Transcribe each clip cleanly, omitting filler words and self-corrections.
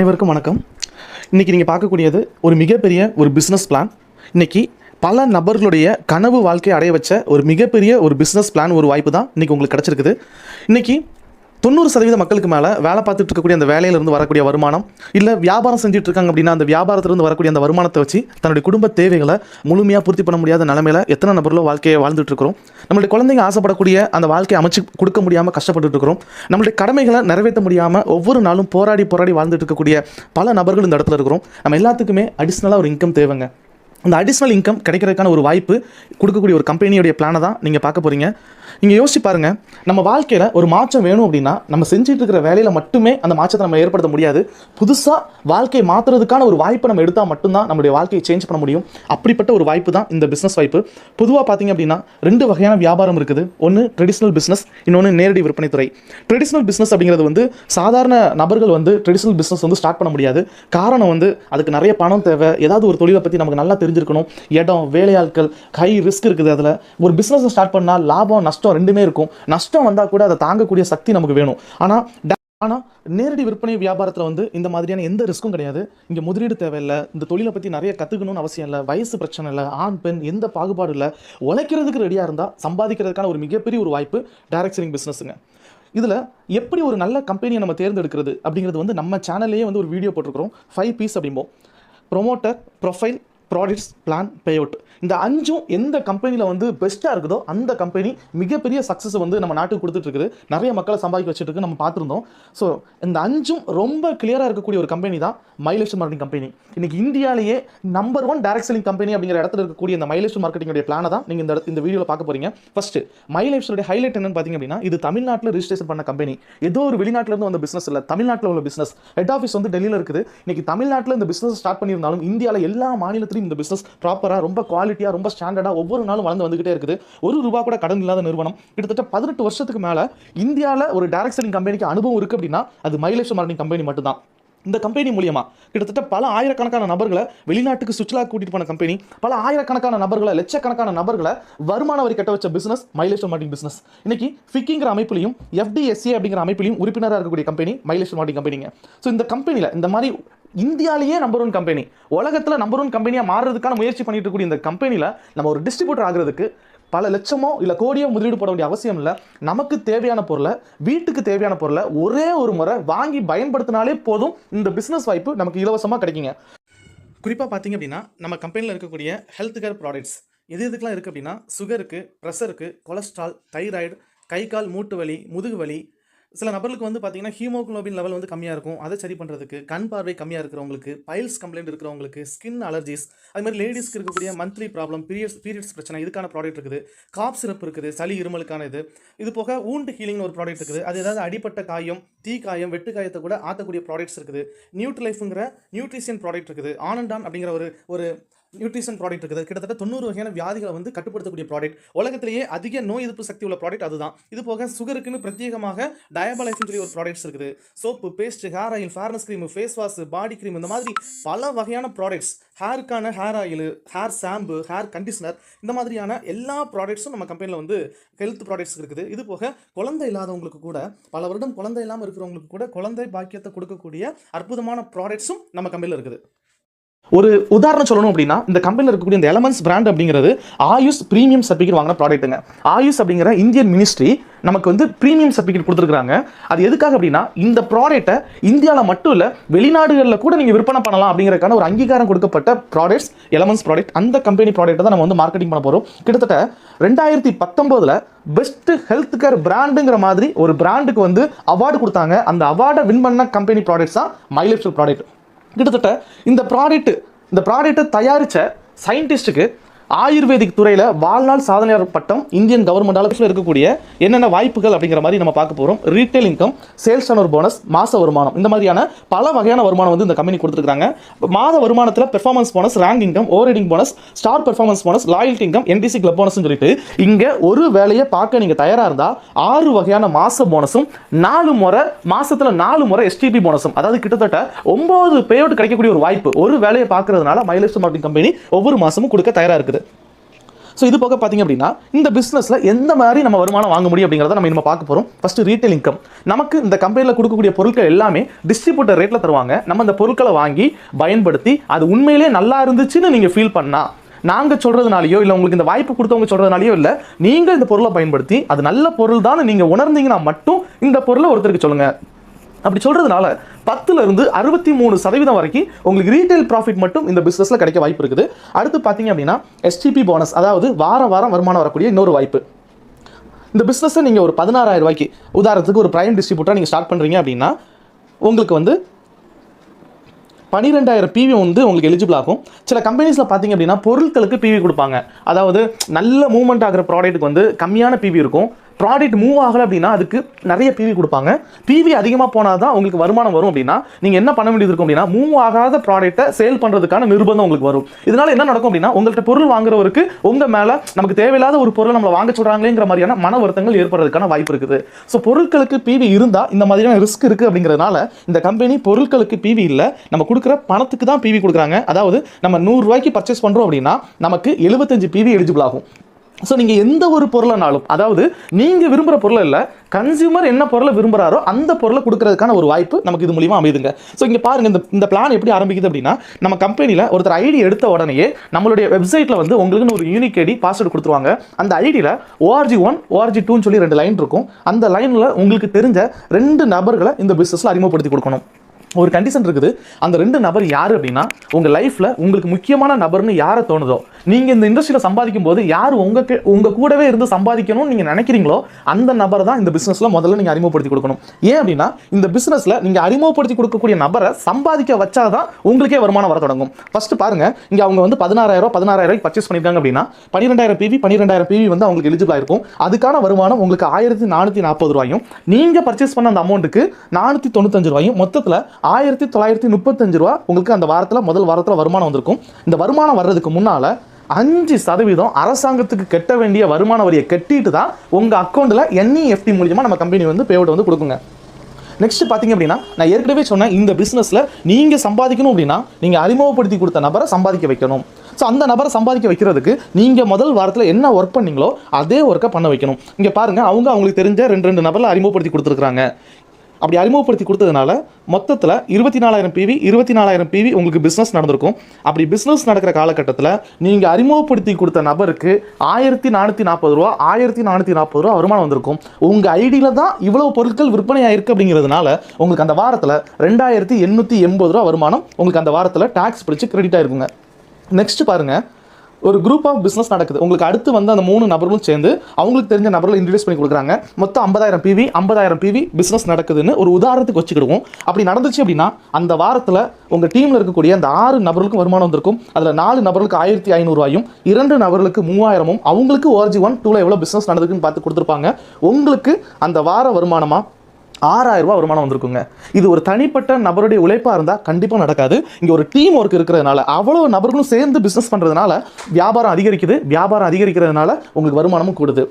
அனைவருக்கும் வணக்கம். இன்றைக்கி நீங்கள் பார்க்கக்கூடியது ஒரு மிகப்பெரிய ஒரு பிஸ்னஸ் பிளான். இன்றைக்கி பல நபர்களுடைய கனவு வாழ்க்கையை அடைய வச்ச ஒரு மிகப்பெரிய ஒரு பிஸ்னஸ் பிளான், ஒரு வாய்ப்பு தான் இன்றைக்கி உங்களுக்கு கிடச்சிருக்குது. இன்றைக்கி 90% மக்களுக்கு மேலே வேலை பார்த்துட்டு இருக்கக்கூடிய அந்த வேலையிலிருந்து வரக்கூடிய வருமானம், இல்லை வியாபாரம் செஞ்சுட்டு இருக்காங்க அப்படின்னா அந்த வியாபாரத்திலிருந்து வரக்கூடிய அந்த வருமானத்தை வச்சு தன்னுடைய குடும்ப தேவைகளை முழுமையாக பூர்த்தி பண்ண முடியாத நிலைமையில் எத்தனை நபர்களும் வாழ்க்கையை வாழ்ந்துட்டு இருக்கிறோம். நம்மளுடைய குழந்தைங்க ஆசைப்படக்கூடிய அந்த வாழ்க்கையை அமைச்சு கொடுக்க முடியாமல் கஷ்டப்பட்டு இருக்கிறோம். நம்மளுடைய கடமைகளை நிறைவேற்ற முடியாமல் ஒவ்வொரு நாளும் போராடி வாழ்ந்துட்டு இருக்கக்கூடிய பல நபர்கள் இந்த இடத்துல இருக்கிறோம். நம்ம எல்லாத்துக்குமே அடிஷ்னலாக ஒரு இன்கம் தேவைங்க. அந்த அடிஷ்னல் இன்கம் கிடைக்கிறதுக்கான ஒரு வாய்ப்பு கொடுக்கக்கூடிய ஒரு கம்பெனியோடைய பிளானை தான் நீங்கள் பார்க்க போகிறீங்க. நீங்கள் யோசிச்சு பாருங்கள், நம்ம வாழ்க்கையில் ஒரு மாற்றம் வேணும் அப்படின்னா நம்ம செஞ்சுட்டு இருக்கிற வேலையில் மட்டுமே அந்த மாற்றத்தை நம்ம ஏற்படுத்த முடியாது. புதுசாக வாழ்க்கையை மாற்றுறதுக்கான ஒரு வாய்ப்பை நம்ம எடுத்தால் மட்டும்தான் நம்மளுடைய வாழ்க்கையை சேஞ்ச் பண்ண முடியும். அப்படிப்பட்ட ஒரு வாய்ப்பு தான் இந்த பிஸ்னஸ் வாய்ப்பு. பொதுவாக பார்த்தீங்க அப்படின்னா 2 வகையான வியாபாரம் இருக்குது. ஒன்று ட்ரெடிஷ்னல் பிஸ்னஸ், இன்னொன்று நேரடி விற்பனை துறை. ட்ரெடிஷ்னல் பிஸ்னஸ் அப்படிங்கிறது சாதாரண நபர்கள் ட்ரெடிஷ்னல் பிஸ்னஸ் ஸ்டார்ட் பண்ண முடியாது. காரணம் அதுக்கு நிறைய பணம் தேவை. ஏதாவது ஒரு தொழிலை பற்றி நமக்கு நல்லா தெரிஞ்சிருக்கணும். இடம், வேலையாட்கள், ஹை ரிஸ்க் இருக்குது. அதில் ஒரு பிஸ்னஸ் ஸ்டார்ட் பண்ணால் லாபம் நஷ்டம் ரெண்டுமே இருக்கும். நஷ்டம் வந்தால் கூட அதை தாங்கக்கூடிய சக்தி நமக்கு வேணும். ஆனால் நேரடி விற்பனை வியாபாரத்தில் இந்த மாதிரியான எந்த ரிஸ்க்கும் கிடையாது. இங்கே முதலீடு தேவையில்லை. இந்த தொழிலை பற்றி நிறைய கற்றுக்கணும்னு அவசியம் இல்லை. வயசு பிரச்சனை இல்லை. ஆண் பெண் எந்த பாகுபாடு இல்லை. உழைக்கிறதுக்கு ரெடியாக இருந்தால் சம்பாதிக்கிறதுக்கான ஒரு மிகப்பெரிய ஒரு வாய்ப்பு டைரக்ட் செல்லிங் பிஸ்னஸுங்க. இதில் எப்படி ஒரு நல்ல கம்பெனியை நம்ம தேர்ந்தெடுக்கிறது அப்படிங்கிறது நம்ம சேனல்லேயே ஒரு வீடியோ போட்டிருக்கிறோம். 5 P's அப்படிம்போம்: promoter, profile, products, plan, payout. இந்த 5ம் எந்த கம்பெனியில் பெஸ்ட்டாக இருக்குதோ அந்த கம்பெனி மிகப்பெரிய சக்ஸஸ் நம்ம நாட்டுக்கு கொடுத்துட்ருக்குது. நிறைய மக்களை சம்பாதிக்க வச்சுட்டு இருக்கு, நம்ம பார்த்துருந்தோம். ஸோ இந்த 5ம் ரொம்ப கிளியராக இருக்கக்கூடிய ஒரு கம்பெனி தான் மைலேஜ் மார்க்கெட்டிங் கம்பெனி. இன்றைக்கி இந்தியாவிலேயே நம்பர் 1 டைரக்ட் செல்லிங் கம்பெனி அப்படிங்கிற இடத்துல இருக்கக்கூடிய இந்த மைலேஜ் மார்க்கெட்டிங்கோட பிளானை தான் நீங்கள் இந்த வீடியோவில் பார்க்க போகிறீங்க. ஃபஸ்ட்டு மைலேஜோட ஹைலைட் என்னன்னு பார்த்தீங்க அப்படின்னா, இது தமிழ்நாட்டில் ரிஜிஸ்ட்ரேஷன் பண்ண கம்பெனி. ஏதோ ஒரு வெளிநாட்டிலேருந்து வந்த பிஸ்னஸ் இல்லை, தமிழ்நாட்டில் உள்ள பிஸ்னஸ். ஹெட் ஆஃபீஸ் டெல்லியில் இருக்குது. இன்றைக்கி தமிழ்நாட்டில் இந்த பிஸ்னஸ் ஸ்டார்ட் பண்ணியிருந்தாலும் இந்தியாவில் எல்லா மாநிலத்திலும் இந்த பிஸ்னஸ் ப்ராப்பராக, ரொம்ப குவாலிட்டியாக, ரொம்ப ஸ்டாண்டர்டாக ஒவ்வொரு நாளும் வந்துகிட்டே இருக்குது. ₹1 கூட கடன் இல்லாத நிறுவனம். கிட்டத்தட்ட 18 வருஷத்துக்கு மேலே இந்தியாவில் ஒரு டைரக்ட் செல்லிங் கம்பெனிக்கு அனுபவம் இருக்குது அப்படின்னா அது மைலேஜ் மார்க்கெட்டிங் கம்பெனி மட்டும்தான். இந்த கம்பெனி மூலியமா கிட்டத்தட்ட பல ஆயிரக்கணக்கான நபர்களை வெளிநாட்டுக்கு சுற்றுலா கூட்டிட்டு போன கம்பெனி, பல ஆயிரக்கணக்கான நபர்களை, லட்சக்கணக்கான நபர்களை வருமான வரி கட்ட வச்ச பிசினஸ் மைலேஜ் மார்க்கெட்டிங் பிசினஸ். இன்னைக்கு ஃபிக்கிங்கிற அமைப்பிலையும் FDSA அப்படிங்கிற அமைப்பிலையும் உறுப்பினராக இருக்கக்கூடிய கம்பெனி மைலேஜ் மார்க்கெட்டிங் கம்பெனிங்க. ஸோ இந்த கம்பெனியில் இந்த மாதிரி இந்தியாவிலேயே நம்பர் 1 கம்பெனி, உலகத்தில் நம்பர் 1 கம்பெனியாக மாறுறதுக்கான முயற்சி பண்ணிட்டு இருக்கக்கூடிய இந்த கம்பெனியில் நம்ம ஒரு டிஸ்ட்ரிபியூட்டர் ஆகிறதுக்கு பல லட்சமோ இல்லை கோடியோ முதலீடு போட வேண்டிய அவசியம் இல்லை. நமக்கு தேவையான பொருளை, வீட்டுக்கு தேவையான பொருளை ஒரே ஒரு முறை வாங்கி பயன்படுத்தினாலே போதும். இந்த பிஸ்னஸ் வாய்ப்பு நமக்கு இலவசமாக கிடைக்குங்க. குறிப்பாக பார்த்தீங்க அப்படின்னா நம்ம கம்பெனியில் இருக்கக்கூடிய ஹெல்த் கேர் ப்ராடக்ட்ஸ் எதுக்கெல்லாம் இருக்குது அப்படின்னா, சுகருக்கு, ப்ரெஷருக்கு, கொலஸ்ட்ரால், தைராய்டு, கை கால் மூட்டு வலி, முதுகு வலி, சில நபர்களுக்கு பார்த்தீங்கன்னா ஹீமோகுளோபின் லெவல் கம்மியாக இருக்கும். அதை சரி பண்ணுறதுக்கு, கண் பார்வை கம்மியாக இருக்கிறவங்களுக்கு, பைல்ஸ் கம்ப்ளைண்ட் இருக்கிறவங்களுக்கு, ஸ்கின் அலர்ஜிஸ், அது மாதிரி லேடிஸ்க்கு இருக்கக்கூடிய மந்த்லி ப்ராப்ளம், பீரியட்ஸ் பிரச்சனை, இதுக்கான ப்ராடக்ட் இருக்குது. காப் சிரப் இருக்குது, சளி இருமலுக்கான இது போக ஊண்டு ஹீலிங்னு ஒரு ப்ராடக்ட் இருக்குது. அது ஏதாவது அடிப்பட்ட காயம், தீ காயம், வெட்டு காயத்தை கூட ஆற்றக்கூடிய ப்ராடக்ட்ஸ் இருக்குது. நியூட்ரி லைஃப்ங்கிற நியூட்ரிஷன் ப்ராடக்ட் இருக்குது. ஆன் அண்ட் ஆன் அப்படிங்கிற ஒரு நியூட்ரிஷன் ப்ராடக்ட் இருக்குது. கிட்டத்தட்ட 90 வகையான வியாதிகளை கட்டுப்படுத்தக்கூடிய ப்ராடக்ட். உலகத்திலேயே அதிக நோய் எதிர்ப்பு சக்தி உள்ள ப்ராடக்ட் அதுதான். இது போக சுகருக்குன்னு பிரத்யேகமாக டயபலைஃப்னு சொல்லி ஒரு ப்ராடக்ட்ஸ் இருக்குது. Soap, paste, hair oil, fairness cream, face wash, body cream, இந்த மாதிரி பல வகையான ப்ராடக்ட்ஸ். ஹேருக்கான hair oil, hair shampoo, hair conditioner, இந்த மாதிரியான எல்லா ப்ராடக்ட்ஸும் நம்ம கம்பெனியில் ஹெல்த் ப்ராடக்ட்ஸ் இருக்குது. இது போக குழந்தை இல்லாதவங்களுக்கு கூட, பல வருடம் குழந்தை இல்லாமல் இருக்கிறவங்களுக்கு கூட குழந்தை பாக்கியத்தை கொடுக்கக்கூடிய அற்புதமான ப்ராடக்ட்ஸும் நம்ம கம்பெனியில் இருக்குது. ஒரு உதாரணம் சொல்லணும் அப்படின்னா, இந்த கம்பெனியில் இருக்கக்கூடிய இந்த எலமெண்ட்ஸ் பிராண்ட் அப்படிங்கிறது ஆயுஷ் பிரீமியம் சர்டிஃபிகேட் வாங்கின ப்ராடக்ட்டுங்க. ஆயுஷ் அப்படிங்கிற இந்தியன் மினிஸ்ட்ரி நமக்கு பிரீமியம் சர்டிஃபிகேட் கொடுத்துருக்காங்க. அது எதுக்காக அப்படின்னா, இந்த ப்ராடக்ட்டை இந்தியாவில் மட்டும் இல்லை வெளிநாடுகளில் கூட நீங்கள் விற்பனை பண்ணலாம் அப்படிங்கிறதுக்கான ஒரு அங்கீகாரம் கொடுக்கப்பட்ட ப்ராடக்ட்ஸ் எலமெண்ட்ஸ் ப்ராடக்ட். அந்த கம்பெனி ப்ராடக்ட்டை தான் நம்ம மார்க்கெட்டிங் பண்ண போகிறோம். கிட்டத்தட்ட 2019 பெஸ்ட் ஹெல்த் கேர் பிராண்டுங்கிற மாதிரி ஒரு பிராண்டுக்கு அவார்டு கொடுத்தாங்க. அந்த அவார்டை வின் பண்ண கம்பெனி ப்ராடக்ட்ஸ் தான் மைலேஜ் ப்ராடக்ட். கிட்டத்தட்ட இந்த ப்ராடக்ட்டை தயாரித்த சயின்டிஸ்ட்டுக்கு ஆயுர்வேதிக் துறையில் வாழ்நாள் சாதனையாளர் பட்டம் இந்தியன் கவர்மெண்டால் இருக்கக்கூடிய என்னென்ன வாய்ப்புகள் அப்படிங்கிற மாதிரி நம்ம பார்க்க போகிறோம். Retail income, sales turnover bonus, மாத வருமானம், இந்த மாதிரியான பல வகையான வருமானம் இந்த கம்பெனி கொடுத்துருக்காங்க. மாத வருமானத்தில் performance bonus, rank income, over riding bonus, star performance bonus, loyalty income, NDC club போனஸ்னு சொல்லிட்டு இங்கே ஒரு வேலையை பார்க்க நீங்கள் தயாராக இருந்தால் 6 வகையான மாத போனஸும், 4 முறை மாதத்தில் 4 முறை STP போனஸும், அதாவது கிட்டத்தட்ட 9 பே அவுட் கிடைக்கக்கூடிய ஒரு வாய்ப்பு ஒரு வேலையை பார்க்கறதுனால மைலேஜ் மார்க்கெட்டிங் கம்பெனி ஒவ்வொரு மாதமும் கொடுக்க தயாராக இருக்குது. ஸோ இது போக பார்த்தீங்க அப்படின்னா இந்த பிஸ்னஸில் எந்த மாதிரி நம்ம வருமானம் வாங்க முடியும் அப்படிங்கிறத நம்ம பார்க்க போகிறோம். First retail income. நமக்கு இந்த கம்பெனியில் கொடுக்கக்கூடிய பொருட்கள் எல்லாமே டிஸ்ட்ரிபியூட்டர் ரேட்டில் தருவாங்க. நம்ம இந்த பொருட்களை வாங்கி பயன்படுத்தி அது உண்மையிலேயே நல்லா இருந்துச்சுன்னு நீங்கள் ஃபீல் பண்ணா, நாங்கள் சொல்கிறதுனாலையோ இல்லை உங்களுக்கு இந்த வாய்ப்பு கொடுத்தவங்க சொல்கிறதுனாலையோ இல்லை, நீங்கள் இந்த பொருளை பயன்படுத்தி அது நல்ல பொருள் தான் நீங்கள் உணர்ந்தீங்கன்னா மட்டும் இந்த பொருளை ஒருத்தருக்கு சொல்லுங்கள். அப்படி சொல்கிறதுனால 10% 63% வரைக்கும் உங்களுக்கு ரீட்டைல் ப்ராஃபிட் மட்டும் இந்த பிஸ்னஸில் கிடைக்க வாய்ப்பு இருக்குது. அடுத்து பார்த்தீங்க அப்படின்னா எஸ்டிபி போனஸ், அதாவது வாரம் வருமானம் வரக்கூடிய இன்னொரு வாய்ப்பு. இந்த பிஸ்னஸை நீங்கள் ஒரு 16,000 ரூபாய்க்கு, உதாரணத்துக்கு ஒரு பிரைம் டிஸ்ட்ரிபியூட்டராக நீங்கள் ஸ்டார்ட் பண்ணுறீங்க அப்படின்னா உங்களுக்கு வந்து 12,000 பிவி வந்து உங்களுக்கு எலிஜிபிள் ஆகும். சில கம்பெனிஸில் பார்த்தீங்க அப்படின்னா பொருட்களுக்கு பிவி கொடுப்பாங்க. அதாவது நல்ல மூவ்மெண்ட் ஆகிற ப்ராடக்ட்டுக்கு வந்து கம்மியான பிவி இருக்கும். ப்ராடக்ட் மூவ் ஆகலை அப்படின்னா அதுக்கு நிறைய பிவி கொடுப்பாங்க. பிவி அதிகமாக போனால் தான் உங்களுக்கு வருமானம் வரும். அப்படின்னா நீங்கள் என்ன பண்ண வேண்டியது இருக்கும் அப்படின்னா மூவ் ஆகாத ப்ராடக்ட்டை சேல் பண்ணுறதுக்கான நிர்பந்தம் உங்களுக்கு வரும். இதனால் என்ன நடக்கும் அப்படின்னா உங்கள்கிட்ட பொருள் வாங்குறவருக்கு உங்கள் மேலே நமக்கு தேவையில்லாத ஒரு பொருள் நம்மளை வாங்க சொல்கிறாங்களேங்கிற மாதிரியான மன வருத்தங்கள் ஏற்படுறதுக்கான வாய்ப்பு இருக்குது. ஸோ பொருட்களுக்கு பிவி இருந்தால் இந்த மாதிரியான ரிஸ்க் இருக்குது. அப்படிங்கிறதுனால இந்த கம்பெனி பொருட்களுக்கு பிவி இல்லை, நம்ம கொடுக்குற பணத்துக்கு தான் பிவி கொடுக்குறாங்க. அதாவது நம்ம 100 ரூபாய்க்கு பர்ச்சேஸ் பண்ணுறோம் அப்படின்னா நமக்கு 75 பிவி எலிஜிபிள் ஆகும். ஸோ நீங்கள் எந்த ஒரு பொருளைனாலும், அதாவது நீங்கள் விரும்புகிற பொருளை இல்லை, கன்சியூமர் என்ன பொருளை விரும்புகிறாரோ அந்த பொருளை கொடுக்கறதுக்கான ஒரு வாய்ப்பு நமக்கு இது மூலியமாக அமைதுங்க. ஸோ இங்கே பாருங்கள், இந்த பிளான் எப்படி ஆரம்பிக்குது அப்படின்னா, நம்ம கம்பெனியில் ஒருத்தர் ஐடி எடுத்த உடனே நம்மளுடைய வெப்சைட்டில் வந்து உங்களுக்குன்னு ஒரு யூனிக் ஐடி பாஸ்வேர்டு கொடுத்துருவாங்க. அந்த ஐடியில் ORG1 ORG2ன்னு சொல்லி 2 லைன் இருக்கும். அந்த லைனில் உங்களுக்கு தெரிஞ்ச 2 நபர்களை இந்த பிஸ்னஸில் அறிமுகப்படுத்தி கொடுக்கணும். ஒரு கண்டிஷன் இருக்குது. அந்த 2 நபர் யார் அப்படின்னா, உங்கள் லைஃப்பில் உங்களுக்கு முக்கியமான நபர்னு யாரை தோணுதோ, நீங்கள் இந்த இண்டஸ்ட்ரியில் சம்பாதிக்கும் போது யார் உங்கள் கூடவே இருந்து சம்பாதிக்கணும்னு நீங்கள் நினைக்கிறீங்களோ அந்த நபரை தான் இந்த பிஸ்னஸில் முதல்ல நீங்கள் அறிமுகப்படுத்தி கொடுக்கணும். ஏன் அப்படின்னா இந்த பிஸ்னஸில் நீங்கள் அறிமுகப்படுத்தி கொடுக்கக்கூடிய நபரை சம்பாதிக்க வச்சாதான் உங்களுக்கே வருமானம் வர தொடங்கும். ஃபர்ஸ்ட் பாருங்கள், இங்கே அவங்க வந்து 16,000 பர்ச்சேஸ் பண்ணியிருக்காங்க அப்படின்னா 12,000 பிவி வந்து அவங்களுக்கு எலிஜிபிள் ஆயிருக்கும். அதுக்கான வருமானம் உங்களுக்கு 1,440 ரூபாயும், நீங்கள் பர்ச்சேஸ் பண்ண அந்த அமௌண்ட்டுக்கு 495 ரூபாயும், மொத்தத்தில் 1,935 ரூபா உங்களுக்கு அந்த வாரத்தில் முதல் வாரத்தில் வருமானம் வந்திருக்கும். இந்த வருமானம் வர்றதுக்கு முன்னால் 5% அரசாங்கத்துக்கு கட்ட வேண்டிய வருமான வரியை கட்டிட்டு தான் உங்கள் அக்கௌண்ட்டில் NEFT மூலியமாக நம்ம கம்பெனி வந்து பேவுட் வந்து கொடுக்குங்க. நெக்ஸ்ட் பார்த்தீங்க அப்படின்னா, நான் ஏற்கனவே சொன்னேன், இந்த பிஸ்னஸில் நீங்கள் சம்பாதிக்கணும் அப்படின்னா நீங்கள் அறிமுகப்படுத்தி கொடுத்த நபரை சம்பாதிக்க வைக்கணும். ஸோ அந்த நபரை சம்பாதிக்க வைக்கிறதுக்கு நீங்கள் முதல் வாரத்தில் என்ன ஒர்க் பண்ணீங்களோ அதே ஒர்க்கை பண்ண வைக்கணும். இங்கே பாருங்கள், அவங்களுக்கு தெரிஞ்ச 2 நபரில் அறிமுகப்படுத்தி கொடுத்துருக்குறாங்க. அப்படி அறிமுகப்படுத்தி கொடுத்ததுனால மொத்தத்தில் 24,000 பிவி உங்களுக்கு பிஸ்னஸ் நடந்திருக்கும். அப்படி பிஸ்னஸ் நடக்கிற காலகட்டத்தில் நீங்கள் அறிமுகப்படுத்தி கொடுத்த நபருக்கு 1,440 ரூபா 1,440 ரூபா வருமானம் வந்திருக்கும். உங்கள் ஐடியில் தான் இவ்வளவு பொருட்கள் விற்பனை ஆயிருக்கு. அப்படிங்கிறதுனால உங்களுக்கு அந்த வாரத்தில் 2,880 ரூபா வருமானம் உங்களுக்கு அந்த வாரத்தில் டேக்ஸ் பிடிச்சி கிரெடிட் ஆயிருக்குங்க. நெக்ஸ்ட் பாருங்கள், ஒரு குரூப் ஆஃப் பிஸ்னஸ் நடக்குது. உங்களுக்கு அடுத்து வந்து அந்த 3 நபர்களும் சேர்ந்து அவங்களுக்கு தெரிஞ்ச நபர்களை இன்ட்ரடியூஸ் பண்ணி கொடுக்குறாங்க. மொத்தம் 50,000 பிவி பிஸ்னஸ் நடக்குதுன்னு ஒரு உதாரணத்துக்கு வச்சுக்கிடுவோம். அப்படி நடந்துச்சு அப்படின்னா அந்த வாரத்தில் உங்கள் டீமில் இருக்கக்கூடிய அந்த 6 நபர்களுக்கும் வருமானம் வந்திருக்கும். அதில் 4 நபர்களுக்கு 1,500 ரூபாயும், 2 நபர்களுக்கு 3,000, அவங்களுக்கு ORG1 2ல எவ்வளோ பிஸ்னஸ் நடக்குதுன்னு பார்த்து கொடுத்துருப்பாங்க. உங்களுக்கு அந்த வார வருமானமாக 6,000 ரூபா வருமானம் வந்திருக்குங்க. இது ஒரு தனிப்பட்ட நபருடைய உழைப்பாக இருந்தால் கண்டிப்பாக நடக்காது. இங்கே ஒரு டீம் ஒர்க் இருக்கிறதுனால, அவ்வளோ நபர்களும் சேர்ந்து பிஸ்னஸ் பண்ணுறதுனால வியாபாரம் அதிகரிக்குது. வியாபாரம் அதிகரிக்கிறதுனால உங்களுக்கு வருமானமும் கூடுது.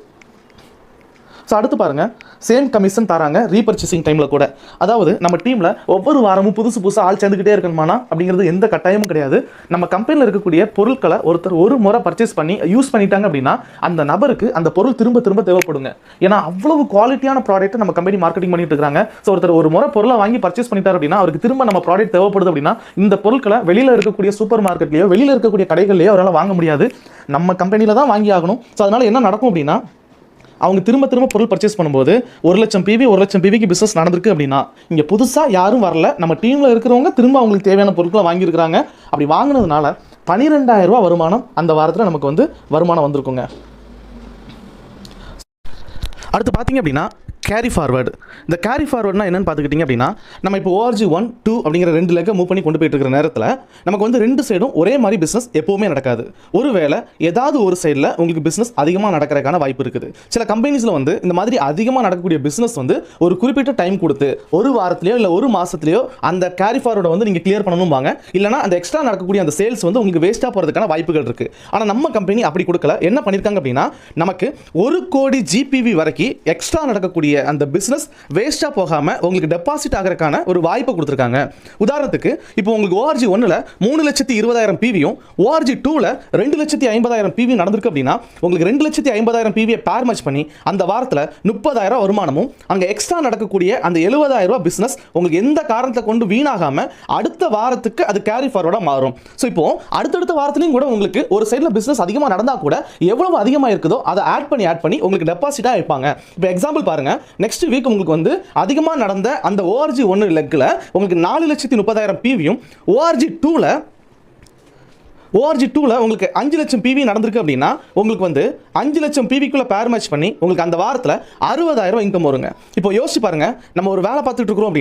ஸோ அடுத்து பாருங்கள், சேம் கமிஷன் தராங்க ரீபர்ச்சேசிங் டைமில் கூட. அதாவது நம்ம டீமில் ஒவ்வொரு வாரமும் புதுசாக ஆள் சேர்ந்துக்கிட்டே இருக்கணுமானா அப்படிங்கிறது எந்த கட்டாயமும் கிடையாது. நம்ம கம்பெனியில் இருக்கக்கூடிய பொருட்களை ஒருத்தர் ஒரு முறை பர்ச்சேஸ் பண்ணி யூஸ் பண்ணிட்டாங்க அப்படின்னா அந்த நபருக்கு அந்த பொருள் திரும்ப தேவைப்படுங்க. ஏன்னா அவ்வளவு குவாலிட்டியான ப்ராடக்ட்டை நம்ம கம்பெனி மார்க்கெட்டிங் பண்ணிட்டு இருக்காங்க. ஸோ ஒருத்தர் ஒரு முறை பொருளை வாங்கி பர்ச்சேஸ் பண்ணிட்டார் அப்படின்னா அவருக்கு திரும்ப நம்ம ப்ராடக்ட் தேவைப்படுது அப்படின்னா இந்த பொருட்களை வெளியில் இருக்கக்கூடிய சூப்பர் மார்க்கெட்லையோ வெளியில் இருக்கக்கூடிய கடைகள்லையோ அவரால் வாங்க முடியாது. நம்ம கம்பெனியில் தான் வாங்கி ஆகணும். ஸோ அதனால் என்ன நடக்கும் அப்படின்னா, அவங்க திரும்ப பொருள் பர்ச்சேஸ் பண்ணும்போது 1,00,000 பிவி 1,00,000 பிவிக்கு பிஸ்னஸ் நடந்திருக்கு அப்படின்னா இங்கே புதுசாக யாரும் வரல, நம்ம டீமில் இருக்கிறவங்க திரும்ப அவங்களுக்கு தேவையான பொருட்களை வாங்கியிருக்கிறாங்க. அப்படி வாங்கினதுனால 12,000 ரூபா வருமானம் அந்த வாரத்தில் நமக்கு வந்து வருமானம் வந்திருக்குங்க. அடுத்து பார்த்தீங்க அப்படின்னா கேரி ஃபார்வர்டு. இந்த கேரி ஃபார்வர்ட்னா என்னென்னு பார்த்துக்கிட்டிங்க அப்படின்னா, நம்ம இப்போ ORG1 2 அப்படிங்கிற 2 லெக்கை மூவ் பண்ணி கொண்டு போயிட்டு இருக்கிற நேரத்தில் நமக்கு வந்து 2 சைடும் ஒரே மாதிரி பிஸ்னஸ் எப்போவுமே நடக்காது. ஒருவேளை ஏதாவது ஒரு சைடில் உங்களுக்கு பிஸ்னஸ் அதிகமாக நடக்கிறதுக்கான வாய்ப்பு இருக்குது. சில கம்பெனிஸில் வந்து இந்த மாதிரி அதிகமாக நடக்கக்கூடிய பிஸ்னஸ் வந்து ஒரு குறிப்பிட்ட டைம் கொடுத்து ஒரு வாரத்திலையோ இல்லை ஒரு மாதத்துலையோ அந்த கேரி ஃபார்வர்டை வந்து நீங்கள் கிளியர் பண்ணணும்பாங்க. இல்லைனா அந்த எக்ஸ்ட்ரா நடக்கக்கூடிய அந்த சேல்ஸ் வந்து உங்களுக்கு வேஸ்ட்டாக போகிறதுக்கான வாய்ப்புகள் இருக்குது. ஆனால் நம்ம கம்பெனி அப்படி கொடுக்கல. என்ன பண்ணியிருக்காங்க அப்படின்னா, நமக்கு 1 கோடி GPV வரைக்கும் எக்ஸ்ட்ரா நடக்கக்கூடிய அந்த பிஸ்னஸ் வேஸ்ட்டாக போகாமல் உங்களுக்கு டெபாசிட் ஆகிறதுக்கான ஒரு வாய்ப்பை கொடுத்துருக்காங்க. உதாரணத்துக்கு இப்போ உங்களுக்கு ORG 1ல் 3,20,000 PVயும் ORG 2ல் 2,50,000 PV நடந்திருக்கு அப்படின்னா உங்களுக்கு 2,50,000 PVயை பேர் மேட்ச் பண்ணி அந்த வாரத்தில் 30,000 வருமானமும் அங்கே எக்ஸ்ட்ரா நடக்கக்கூடிய அந்த 70,000 பிஸ்னஸ் உங்களுக்கு எந்த காரணத்தை கொண்டு வீணாகாமல் அடுத்த வாரத்துக்கு அது கேரி ஃபார்வர்டாக மாறும். ஸோ இப்போ அடுத்தடுத்த வாரத்துலையும் கூட உங்களுக்கு ஒரு சைடில் பிஸ்னஸ் அதிகமாக நடந்தால் கூட எவ்வளவு அதிகமாக இருக்குதோ அதை ஆட் பண்ணி உங்களுக்கு டெபாசிட்டாக வைப்பாங்க. இப்போ எக்ஸாம்பிள் பாருங்க, நெக்ஸ்ட் வீக் உங்களுக்கு வந்து அதிகமாக நடந்த அந்த ORG 1 லெக்கில் உங்களுக்கு 4,30,000 PVயும் ORG 2ல உங்களுக்கு 5 லட்சம் PV நடந்திருக்கு அப்படின்னா உங்களுக்கு வந்து 5 லட்சம் PVக்குள்ள பேர் மேட்ச் பண்ணி உங்களுக்கு அந்த வாரத்தில் 60,000 இன்கம் வருங்க. இப்போ யோசிச்சு பாருங்க, நம்ம ஒரு வேலை பார்த்துட்டு இருக்கிறோம்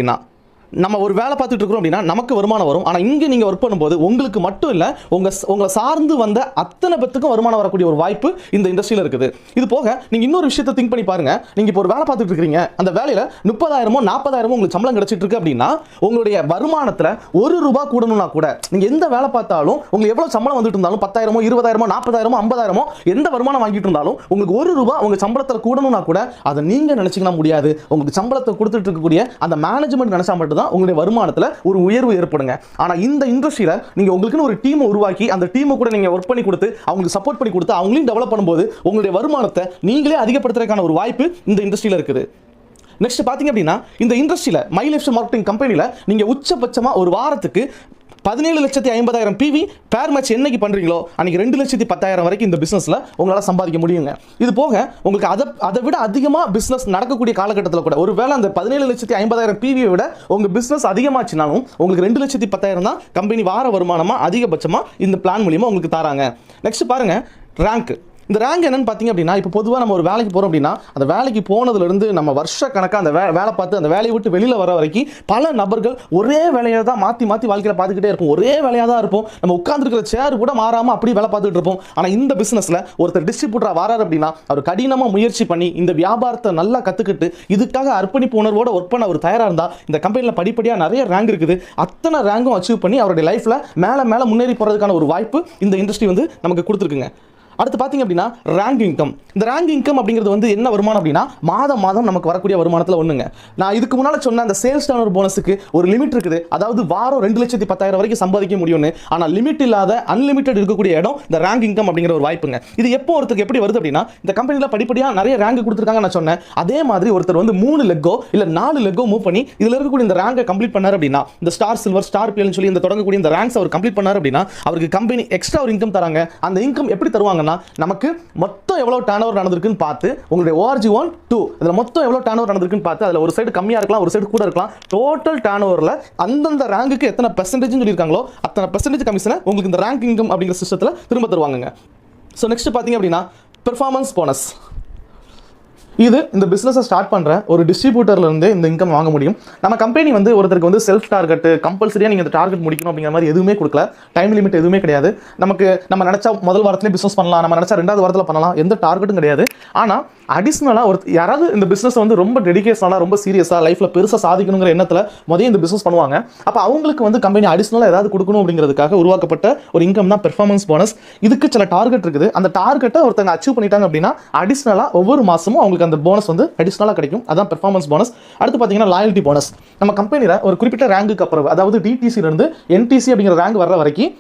அப்படின்னா நமக்கு வருமானம் வரும். ஆனால் இங்கே நீங்கள் ஒர்க் பண்ணும்போது உங்களுக்கு மட்டும் இல்லை, உங்களை சார்ந்து வந்த அத்தனை பேத்துக்கும் வருமானம் வரக்கூடிய ஒரு வாய்ப்பு இந்த இண்டஸ்ட்ரியில் இருக்குது. இது போக நீங்கள் இன்னொரு விஷயத்தை திங்க் பண்ணி பாருங்க, நீங்கள் இப்போ ஒரு வேலை பார்த்துட்டு இருக்கீங்க, அந்த வேலையில் 30,000 40,000 உங்களுக்கு சம்பளம் கிடைச்சிட்டு இருக்கு அப்படின்னா உங்களுடைய வருமானத்தில் ₹1 கூடணும்னா கூட நீங்கள் எந்த வேலை பார்த்தாலும் உங்களுக்கு எவ்வளோ சம்பளம் வந்துட்டு இருந்தாலும் 10,000 20,000 40,000 50,000 எந்த வருமானம் வாங்கிட்டு இருந்தாலும் உங்களுக்கு ₹1 உங்கள் சம்பளத்தில் கூடணும்னா கூட அதை நீங்கள் நினைச்சிக்க முடியாது. உங்களுக்கு சம்பளத்தை கொடுத்துட்டு இருக்கக்கூடிய அந்த மேனேஜ்மெண்ட் நினைச்சா மட்டும் தான் உங்களுடைய வருமானத்தில் ஒரு உயர்வு ஏற்படுங்க. ஆனால் இந்த இண்டஸ்ட்ரியில் நீங்கள் உங்களுக்குன்னு ஒரு டீமை உருவாக்கி அந்த டீமை கூட நீங்கள் ஒர்க் பண்ணி கொடுத்து அவங்களுக்கு சப்போர்ட் பண்ணி கொடுத்து அவங்களையும் டெவலப் பண்ணும்போது உங்களுடைய வருமானத்தை நீங்களே அதிகப்படுத்துறதுக்கான ஒரு வாய்ப்பு இந்த இண்டஸ்ட்ரியில் இருக்குது. நெக்ஸ்ட் பார்த்தீங்க அப்படின்னா இந்த இண்டஸ்ட்ரியில் மை லைஃப் மார்க்கெட்டிங் கம்பெனியில் நீங்கள் உச்சபட்சமாக ஒரு வாரத்துக்கு 17,50,000 PV பேர் மேட்ச் என்னைக்கு பண்ணுறீங்களோ அன்றைக்கி 2,10,000 வரைக்கும் இந்த பிஸ்னஸில் உங்களால் சம்பாதிக்க முடியுங்க. இது போக உங்களுக்கு அதை விட அதிகமாக பிஸ்னஸ் நடக்கக்கூடிய காலகட்டத்தில் கூட ஒருவேளை அந்த 17,50,000 PVயை விட உங்கள் பிஸ்னஸ் அதிகமாச்சுனாலும் உங்களுக்கு 2,10,000 தான் கம்பெனி வார வருமானமாக அதிகபட்சமாக இந்த பிளான் மூலியமாக உங்களுக்கு தராங்க. நெக்ஸ்ட் பாருங்கள், ரேங்க். இந்த ரேங்க் என்னன்னு பார்த்தீங்க அப்படின்னா, இப்போ பொதுவாக நம்ம ஒரு வேலைக்கு போகிறோம் அப்படின்னா அந்த வேலைக்கு போனதுலேருந்து நம்ம வருஷ கணக்காக அந்த வேலை பார்த்து அந்த வேலையை விட்டு வெளியில் வர வரைக்கும் பல நபர்கள் ஒரே வேலையை தான் மாற்றி வாழ்க்கையில் பார்த்துக்கிட்டே இருப்போம். ஒரே வேலையாக தான் இருப்போம். நம்ம உட்காந்துருக்கிற சேர் கூட மாறாமல் அப்படி வேலை பார்த்துட்டு இருப்போம். ஆனால் இந்த பிஸ்னஸில் ஒருத்தர் டிஸ்ட்ரிபியூட்டராக வராரு அப்படின்னா அவர் கடினமாக முயற்சி பண்ணி இந்த வியாபாரத்தை நல்லா கற்றுக்கிட்டு இதுக்காக அர்ப்பணிப்பு உணர்வோடு ஒர்க் பண்ண அவர் தயாராக இருந்தால் இந்த கம்பெனியில் படிப்படியாக நிறைய ரேங்க் இருக்குது. அத்தனை ரேங்கும் அச்சீவ் பண்ணி அவருடைய லைஃப்பில் மேலே முன்னேறி போகிறதுக்கான ஒரு வாய்ப்பு இந்த இண்டஸ்ட்ரி வந்து நமக்கு கொடுத்துருக்குங்க. அடுத்து பார்த்தீங்க அப்படின்னா ரேங்க் இன்கம். இந்த ரேங்க் இன்கம் அப்படிங்கிறது வந்து என்ன வருமானம் அப்படின்னா மாதம் நமக்கு வரக்கூடிய வருமானத்தில் ஒன்றுங்க. நான் இதுக்கு முன்னால் சொன்ன அந்த சேல்ஸ் டர்னர் போனஸுக்கு ஒரு லிமிட் இருக்குது. அதாவது வாரம் 2,10,000 வரைக்கும் சம்பாதிக்க முடியும்னு. ஆனால் லிமிட் இல்லாத அன்லிமிட்டட் இருக்கக்கூடிய இடம் இந்த ரேங்க் இன்கம் அப்படிங்கிற ஒரு வாய்ப்புங்க. இது எப்போ ஒருத்தருக்கு எப்படி வருது அப்படின்னா, இந்த கம்பெனியில் படிப்படியாக நிறைய ரேங்க் கொடுத்துருக்காங்க நான் சொன்னேன். அதே மாதிரி ஒருத்தர் வந்து 3 லெக்கோ இல்லை 4 லெக்கோ மூவ் பண்ணி இதில் இருக்கக்கூடிய இந்த ரேங்கை கம்ப்ளீட் பண்ணார் அப்படின்னா, இந்த ஸ்டார் சில்வர் ஸ்டார் பிஎல்னு சொல்லி இந்த தொடங்கக்கூடிய இந்த ரேங்க்ஸ் அவர் கம்ப்ளீட் பண்ணார் அப்படின்னா அவருக்கு கம்பெனி எக்ஸ்ட்ரா ஒரு இன்கம் தராங்க. அந்த இன்கம் எப்படி தருவாங்க, நமக்கு மொத்தம் எவ்வளவு டர்ன்ஓவர் நடந்திருக்குன்னு பார்த்து உங்களுடைய ORG 1 2 இதுல மொத்தம் எவ்வளவு டர்ன்ஓவர் நடந்திருக்குன்னு பார்த்து அதுல ஒரு சைடு கம்மியா இருக்கலாம் ஒரு சைடு கூட இருக்கலாம். டோட்டல் டர்ன்ஓவர்ல அந்தந்த ரேங்குக்கு எத்தனை பெர்சன்டேஜ் சொல்லியிருக்காங்களோ அத்தனை பெர்சன்டேஜ் கமிஷனை உங்களுக்கு இந்த ரேங்க் இன்கம் அப்படிங்கிற சிஸ்டத்தில் திரும்ப தருவாங்க. ஸோ நெக்ஸ்ட் பார்த்தீங்க அப்படின்னா பெர்ஃபார்மன்ஸ் போனஸ். இது இந்த பிஸ்னஸை ஸ்டார்ட் பண்ணுற ஒரு டிஸ்ட்ரிபியூட்டர்லேருந்து இந்த இன்கம் வாங்க முடியும். நம்ம கம்பெனி வந்து ஒருத்தருக்கு வந்து செல்ஃப் டார்கெட் கம்பல்சரியாக நீங்கள் இந்த டார்கெட் முடிக்கணும் அப்படிங்கிற மாதிரி எதுவுமே கொடுக்கல. டைம் லிமிட் எதுவுமே கிடையாது. நம்ம நினச்சா முதல் வாரத்திலே பிஸ்னஸ் பண்ணலாம், நம்ம நினச்சா 2வது வாரத்தில் பண்ணலாம், எந்த டார்கெட்டும் கிடையாது. ஆனால் அடிஷ்னலாக யாராவது இந்த பிஸ்னஸ் வந்து ரொம்ப டெடிகேஷனாக ரொம்ப சீரியஸாக லைஃப்பில் பெருசாக சாதிக்கணுங்கிற எண்ணத்தில் முதல்ல இந்த பிஸ்னஸ் பண்ணுவாங்க. அப்போ அவங்களுக்கு வந்து கம்பெனி அடிஷ்னலாக ஏதாவது கொடுக்கணும் அப்படிங்கிறதுக்காக உருவாக்கப்பட்ட ஒரு இன்கம் தான் பெர்ஃபார்மன்ஸ் போனஸ். இதுக்கு சில டார்கெட் இருக்குது. அந்த டார்கெட்டை ஒருத்தங்க அச்சீவ் பண்ணிட்டாங்க அப்படின்னா அடிஷ்னலாக ஒவ்வொரு மாதமும் அவங்களுக்கு அந்த போனஸ் வந்து அடிஷ்னலாக கிடைக்கும். அதான் பெர்ஃபார்மன்ஸ் போனஸ். அடுத்து பார்த்தீங்கன்னா லாயல்ட்டி போனஸ். நம்ம கம்பெனியில் ஒரு குறிப்பிட்ட ரேங்குக்கு அப்புறம் அதாவது டிடிசியிலிருந்து என்டிசி அப்படிங்கிற ரேங்க் வர்ற வரைக்கும்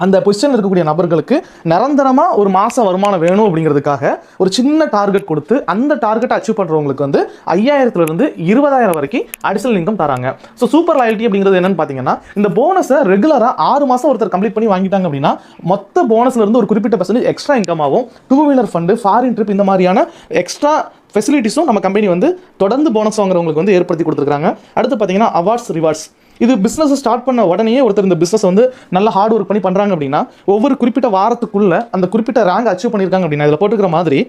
அந்த பொசிஷனில் இருக்கக்கூடிய நபர்களுக்கு நிரந்தரமாக ஒரு மாத வருமானம் வேணும் அப்படிங்கிறதுக்காக ஒரு சின்ன டார்கெட் கொடுத்து அந்த டார்கெட்டை அச்சீவ் பண்ணுறவங்களுக்கு வந்து 5,000 20,000 வரைக்கும் அடிஷனல் இன்கம் தராங்க. ஸோ சூப்பர் லாயல்ட்டி அப்படிங்கிறது என்னன்னு பார்த்தீங்கன்னா, இந்த போனஸை ரெகுலராக 6 மாதம் ஒருத்தர் கம்ப்ளீட் பண்ணி வாங்கிட்டாங்க அப்படின்னா மொத்த போனஸ்ல இருந்து ஒரு குறிப்பிட்ட பெர்சன்டேஜ் எக்ஸ்ட்ரா இன்கம் ஆகும். 2 வீலர் ஃபண்டு, ஃபாரின் ட்ரிப், இந்த மாதிரியான எக்ஸ்ட்ரா ஃபெசிலிட்டிஸும் நம்ம கம்பெனி வந்து தொடர்ந்து போனஸ் வாங்குறவங்களுக்கு வந்து ஏற்படுத்தி கொடுத்துருக்காங்க. அடுத்து பார்த்தீங்கன்னா அவார்ட்ஸ் ரிவார்ட்ஸ். இது பிஸ்னஸ் ஸ்டார்ட் பண்ண உடனே ஒருத்தர் இந்த பிஸ்னஸ் வந்து நல்லா ஹார்ட் ஒர்க் பண்ணி பண்ணுறாங்க அப்படின்னா ஒவ்வொரு குறிப்பிட்ட வாரத்துக்குள்ள அந்த குறிப்பிட்ட ரேங்க் அச்சீவ் பண்ணியிருக்காங்க அப்படின்னா இதில் போட்டுக்கிற மாதிரி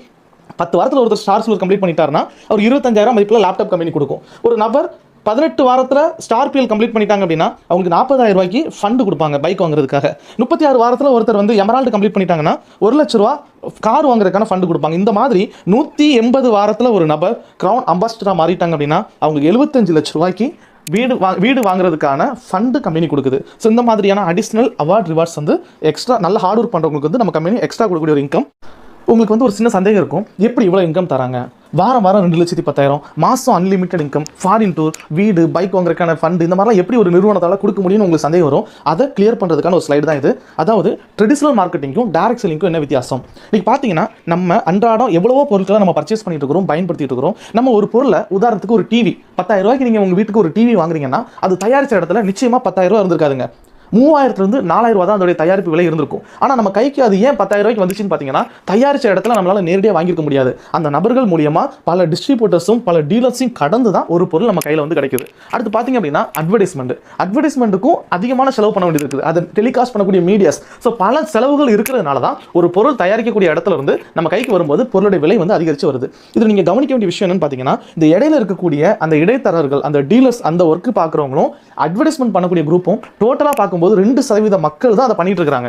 10 வாரத்தில் ஒருத்தர் ஸ்டார் சில்வர் கம்ப்ளீட் பண்ணிட்டாருன்னா அவர் 25,000 மதிப்பில் லேப்டாப் கம்பெனி கொடுக்கும். ஒரு நபர் 18 வாரத்தில் ஸ்டார் பிஎல் கம்ப்ளீட் பண்ணிட்டாங்க அப்படின்னா அவங்களுக்கு 40,000 ரூபாய்க்கு ஃபண்டு கொடுப்பாங்க பைக் வாங்குறதுக்காக. 36 வாரத்தில் ஒருத்தர் வந்து எமரால்டு கம்ப்ளீட் பண்ணிட்டாங்கன்னா 1 லட்ச ரூபா கார் வாங்குறதுக்கான ஃபண்டு கொடுப்பாங்க. இந்த மாதிரி 180 வாரத்தில் ஒரு நபர் கிரவுன் அம்பாசிடராக மாறிட்டாங்க அப்படின்னா அவங்களுக்கு 75 லட்ச ரூபாய்க்கு வீடு வாங்குறதுக்கான ஃபண்டு கம்பெனி கொடுக்குது. ஸோ இந்த மாதிரியான அடிஷ்னல் அவார்ட் ரிவார்ட்ஸ் வந்து எக்ஸ்ட்ரா நல்ல ஹார்ட் ஒர்க் பண்ணுறவங்களுக்கு வந்து நம்ம கம்பெனி எக்ஸ்ட்ரா கொடுக்கக்கூடிய ஒரு இன்கம். உங்களுக்கு வந்து ஒரு சின்ன சந்தேகம் இருக்கும், எப்படி இவ்வளோ இன்கம் தராங்க, வாரம் 2,10,000 மாதம் அன்லிமிட்டட் இன்கம், ஃபாரின் டூர், வீடு, பைக் வாங்குறதுக்கான ஃபண்ட், இந்த மாதிரிலாம் எப்படி ஒரு நிறுவனத்தால் கொடுக்க முடியும்னு உங்களுக்கு சந்தேகம் வரும். அதை கிளியர் பண்ணுறதுக்கான ஒரு ஸ்லைடு தான் இது. அதாவது ட்ரெடிஷனல் மார்க்கெட்டிங்கும் டைரக்ட் செல்லிங்கும் என்ன வித்தியாசம். இன்னைக்கு பார்த்தீங்கன்னா நம்ம அன்றாடம் எவ்வளவோ பொருட்களை நம்ம பர்ச்சேஸ் பண்ணிட்டு இருக்கிறோம், பயன்படுத்திட்டு இருக்கிறோம். நம்ம ஒரு பொருளை, உதாரணத்துக்கு ஒரு டிவி, 10,000 ரூபாய்க்கு நீங்கள் உங்கள் வீட்டுக்கு ஒரு டிவி வாங்குறீங்கன்னா அது தயாரிச்ச இடத்துல நிச்சயமாக 10,000 ரூபா இருந்திருக்காதுங்க. 3000 4,000 ரூபா தான் அதோடைய தயாரிப்பு விலை இருந்திருக்கும். ஆனால் நம்ம கைக்கு அது ஏன் 10,000 ரூபாய்க்கு வந்துச்சுன்னு பார்த்தீங்கன்னா, தயாரிச்ச இடத்துல நம்மளால நேரடியாக வாங்கியிருக்க முடியாது. அந்த நபர்கள் மூலியமா பல டிஸ்ட்ரிபியூட்டர்ஸும் பல டீலர்ஸையும் கடந்து தான் ஒரு பொருள் நம்ம கையில் வந்து கிடைக்குது. அடுத்து பார்த்தீங்க அப்படின்னா அட்வர்டைஸ்மெண்ட்டுக்கும் அதிகமான செலவு பண்ண வேண்டியது இருக்குது. அதை டெலிகாஸ்ட் பண்ணக்கூடிய மீடியாஸ், ஸோ பல செலவுகள் இருக்கிறதுனால தான் ஒரு பொருள் தயாரிக்கக்கூடிய இடத்துல இருந்து நம்ம கைக்கு வரும்போது பொருளுடைய விலை வந்து அதிகரித்து வருது. இது நீங்கள் கவனிக்க வேண்டிய விஷயம் என்னன்னு பார்த்தீங்கன்னா, இந்த இடையில இருக்கக்கூடிய அந்த இடைத்தரகர்கள், அந்த டீலர்ஸ், அந்த ஒர்க்கு பார்க்குறவங்களும் அட்வர்டைஸ்மெண்ட் பண்ணக்கூடிய குரூப்பும் டோட்டலாக பார்க்கும்போது 2% மக்கள் தான் அதை பண்ணிட்டு இருக்காங்க.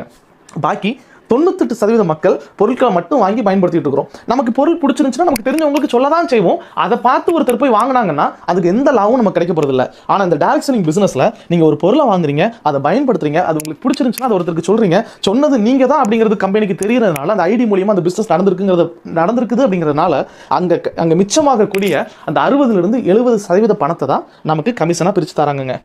பாக்கி 98% மக்கள் பொருட்களை மட்டும் வாங்கி பயன்படுத்திட்டு இருக்கிறோம். நமக்கு பொருள் பிடிச்சிருந்துச்சுன்னா நமக்கு தெரிஞ்சவங்களுக்கு சொல்ல தான் செய்வோம். அதை பார்த்து ஒருத்தர் போய் வாங்கினாங்கன்னா அதுக்கு எந்த லாபமும் நமக்கு கிடைக்க போறது இல்லை. ஆனால் இந்த டைரக்ட் செல்லிங் பிசினஸ்ல நீங்க ஒரு பொருளை வாங்குறீங்க, அதை பயன்படுத்துறீங்க, அது உங்களுக்கு பிடிச்சிருந்துச்சுன்னா அதை ஒருத்தருக்கு சொல்றீங்க, சொன்னது நீங்க தான் அப்படிங்கிறது கம்பெனிக்கு தெரியறதுனால அந்த ஐடி மூலியமா அந்த பிசினஸ் நடந்திருக்குது அப்படிங்கிறதுனால அங்க மிச்சமாகக்கூடிய அந்த 60% பணத்தை தான் நமக்கு கமிஷனா பிரிச்சு தராங்க.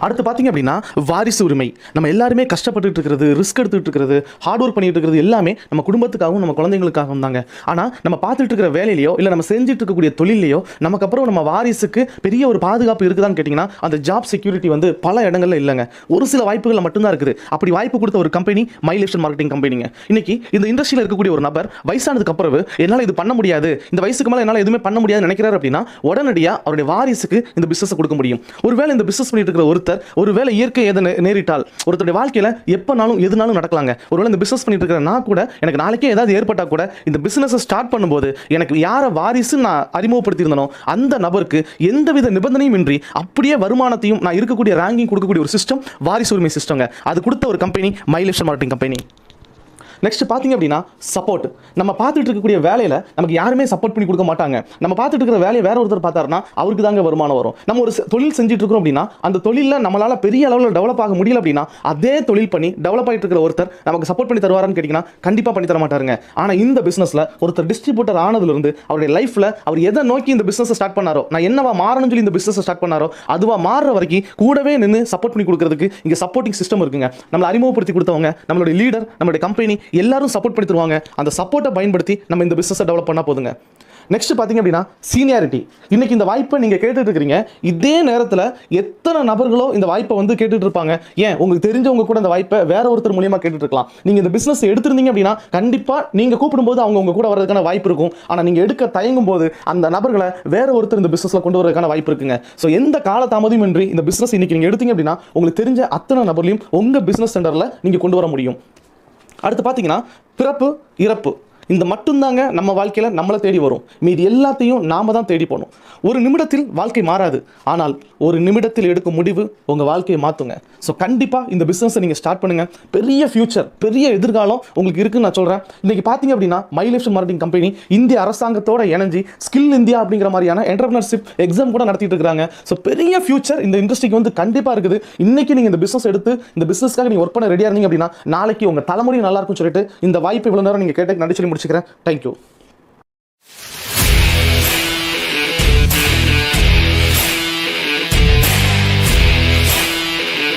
அடுத்து பார்த்தீங்க அப்படின்னா வாரிசு உரிமை. நம்ம எல்லாருமே கஷ்டப்பட்டு இருக்கிறது, ரிஸ்க் எடுத்துகிட்டு இருக்கிறது, ஹார்ட் ஒர்க் பண்ணிட்டு இருக்கிறது எல்லாமே நம்ம குடும்பத்துக்காகவும் நம்ம குழந்தைங்களுக்காகவும் தாங்க. ஆனால் நம்ம பார்த்துட்டு இருக்கிற வேலையிலையோ இல்லை நம்ம செஞ்சுட்டு இருக்கக்கூடிய தொழிலையோ நமக்கு அப்புறம் நம்ம வாரிசுக்கு பெரிய ஒரு பாதுகாப்பு இருக்குதான்னு கேட்டிங்கன்னா அந்த ஜாப் செக்யூரிட்டி வந்து பல இடங்கள்ல இல்லைங்க. ஒரு சில வாய்ப்புகள் மட்டும்தான் இருக்குது. அப்படி வாய்ப்பு கொடுத்த ஒரு கம்பெனி மைலேஷன் மார்க்கெட்டிங் கம்பெனிங்க. இன்னைக்கு இந்த இண்டஸ்ட்ரியில் இருக்கக்கூடிய ஒரு நபர் வயசானதுக்கு அப்புறம் என்னால் இது பண்ண முடியாது, இந்த வயசுக்கு மேலே என்னால் எதுவுமே பண்ண முடியாதுன்னு நினைக்கிறாரு அப்படின்னா உடனடியாக அவருடைய வாரிசுக்கு இந்த பிசினஸ் கொடுக்க முடியும். ஒருவேளை இந்த பிசினஸ் பண்ணிட்டு இருக்கிற ஒருவேளை இயற்கை எதை நேரிட்டால் ஒருத்தருடைய வாழ்க்கையில எப்பனாலும் எதுனாலும் நடக்கலாங்க. ஒருவேளை இந்த பிசினஸ் பண்ணிட்டு இருக்கிற நான் கூட எனக்கு நாளைக்கே ஏதாவது ஏற்பட்டா கூட இந்த பிசினஸ் ஸ்டார்ட் பண்ணும்போது எனக்கு யாரை வாரிசு நான் அறிமுகப்படுத்தி இருந்தனோ அந்த நபருக்கு எந்தவித நிபந்தனையும் இன்றி அப்படியே வருமானத்தையும் நான் இருக்கக்கூடிய ரேங்கிங் கொடுக்கக்கூடிய ஒரு சிஸ்டம் வாரிசு உரிமை சிஸ்டங்க. அது கொடுத்த ஒரு கம்பெனி மைலேஷன் மார்க்கெட்டிங் கம்பெனி. நெக்ஸ்ட் பார்த்தீங்க அப்படின்னா சப்போர்ட். நம்ம பார்த்துட்டு இருக்கக்கூடிய வேலையில் நமக்கு யாருமே சப்போர்ட் பண்ணி கொடுக்க மாட்டாங்க. நம்ம பார்த்துட்டு இருக்கிற வேலையை வேற ஒருத்தர் பார்த்தாருன்னா அவருக்கு தாங்க வருமானம் வரும். நம்ம ஒரு தொழில் செஞ்சுட்டு இருக்கிறோம் அப்படின்னா அந்த தொழிலில் நம்மளால பெரிய அளவில் டெவலப் ஆக முடியல அப்படின்னா அதே தொழில் பண்ணி டெவலப் ஆகிட்டு இருக்கிற ஒருத்தர் நமக்கு சப்போர்ட் பண்ணி தருவாரான்னு கேட்டிங்கன்னா கண்டிப்பாக பண்ணி தர மாட்டாருங்க. ஆனால் இந்த பிசினஸில் ஒருத்தர் டிஸ்ட்ரிபியூட்டர் ஆனதுலேருந்து அவருடைய லைஃப்பில் அவர் எதை நோக்கி இந்த பிசினஸ் ஸ்டார்ட் பண்ணாரோ, நான் என்னவா மாறணும்னு சொல்லி இந்த பிசினஸ் ஸ்டார்ட் பண்ணாரோ அதுவா மாறுற வரைக்கும் கூடவே நின்று சப்போர்ட் பண்ணி கொடுக்கறதுக்கு இங்கே சப்போர்ட்டிங் சிஸ்டம் இருக்குங்க. நம்மளை அறிமுகப்படுத்தி கொடுத்தவங்க, நம்மளுடைய லீடர், நம்மளுடைய கம்பெனி எல்லாரும் சப்போர்ட் பண்ணி தருவாங்க. அந்த சப்போர்ட்டை பயன்படுத்தி நம்ம இந்த பிசினஸை டெவலப் பண்ணா போதுங்க. நெக்ஸ்ட் பார்த்தீங்க அப்படின்னா சீனியாரிட்டி. இன்னைக்கு இந்த வாய்ப்பை நீங்கள் கேட்டுட்டு இருக்கிறீங்க. இதே நேரத்தில் எத்தனை நபர்களோ இந்த வாய்ப்பை வந்து கேட்டுட்டு இருப்பாங்க. ஏன் உங்களுக்கு தெரிஞ்சவங்க கூட இந்த வாய்ப்பை வேற ஒருத்தர் மூலியமா கேட்டுட்டு இருக்கலாம். நீங்கள் இந்த பிசினஸ் எடுத்திருந்தீங்க அப்படின்னா கண்டிப்பாக நீங்கள் கூப்பிடும்போது அவங்க உங்க கூட வர்றதுக்கான வாய்ப்பு இருக்கும். ஆனால் நீங்கள் எடுக்க தயங்கும் போது அந்த நபர்களை வேற ஒருத்தர் இந்த பிசினஸ்ல கொண்டு வரதுக்கான வாய்ப்பு இருக்குங்க. ஸோ எந்த கால தாமதமும் இன்றி இந்த பிசினஸ் இன்னைக்கு நீங்கள் எடுத்தீங்க அப்படின்னா உங்களுக்கு தெரிஞ்ச அத்தனை நபர்களையும் உங்க பிசினஸ் சென்டர்ல நீங்க கொண்டு வர முடியும். அடுத்து பார்த்தீங்கன்னா பிறப்பு இறப்பு இந்த மட்டும்தாங்க நம்ம வாழ்க்கையில் நம்மளை தேடி வரும். மீதி எல்லாத்தையும் நாம தான் தேடி போகணும். ஒரு நிமிடத்தில் வாழ்க்கை மாறாது, ஆனால் ஒரு நிமிடத்தில் எடுக்கும் முடிவு உங்கள் வாழ்க்கையை மாற்றுங்க. ஸோ கண்டிப்பாக இந்த பிஸ்னஸை நீங்கள் ஸ்டார்ட் பண்ணுங்கள். பெரிய ஃபியூச்சர், பெரிய எதிர்காலம் உங்களுக்கு இருக்குன்னு நான் சொல்கிறேன். இன்றைக்கி பார்த்தீங்க அப்படின்னா மைலேஷன் மார்க்கெட்டிங் கம்பெனி இந்திய அரசாங்கத்தோட இணைஞ்சி ஸ்கில் இந்தியா அப்படிங்கிற மாதிரியான என்டர்பிரினர்ஷிப் எக்ஸாம் கூட நடத்திட்டு இருக்காங்க. ஸோ பெரிய ஃபியூச்சர் இந்த இண்டஸ்ட்ரிக்கு வந்து கண்டிப்பாக இருக்குது. இன்றைக்கி நீங்கள் இந்த பிஸ்னஸ் எடுத்து இந்த பிஸ்னஸ்க்காக நீங்கள் ஒர்க் பண்ண ரெடியாக இருந்தீங்க அப்படின்னா நாளைக்கு உங்கள் தலைமுறை நல்லா இருக்கும்னு சொல்லிட்டு இந்த வாய்ப்பு இவ்வளோ நேரம் நீங்கள் கேட்டு நடிச்சு முடிச்சுக்கிறேன். தேங்க்யூ.